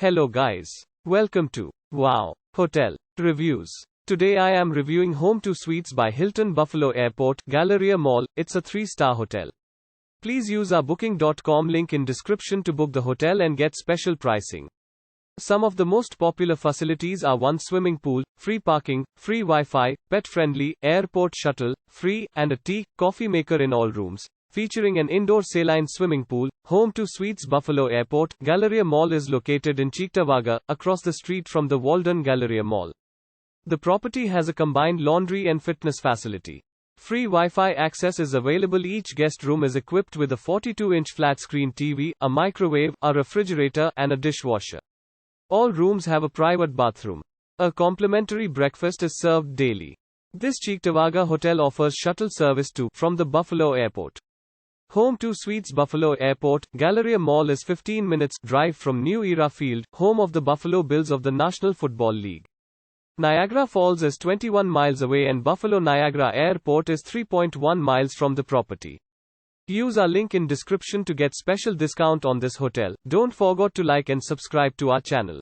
Hello guys. Welcome to Wow Hotel Reviews. Today I am reviewing Home2 Suites by Hilton Buffalo Airport, Galleria Mall. It's a 3-star hotel. Please use our booking.com link in description to book the hotel and get special pricing. Some of the most popular facilities are 1 swimming pool, free parking, free Wi-Fi, pet-friendly, airport shuttle, free, and a tea, coffee maker in all rooms. Featuring an indoor saline swimming pool, Home2 Suites Buffalo Airport, Galleria Mall is located in Cheektowaga, across the street from the Walden Galleria Mall. The property has a combined laundry and fitness facility. Free Wi-Fi access is available. Each guest room is equipped with a 42-inch flat-screen TV, a microwave, a refrigerator, and a dishwasher. All rooms have a private bathroom. A complimentary breakfast is served daily. This Cheektowaga hotel offers shuttle service to from the Buffalo Airport. Home2 Suites Buffalo Airport, Galleria Mall is 15 minutes drive from New Era Field, home of the Buffalo Bills of the National Football League. Niagara Falls is 21 miles away and Buffalo Niagara Airport is 3.1 miles from the property. Use our link in description to get special discount on this hotel. Don't forget to like and subscribe to our channel.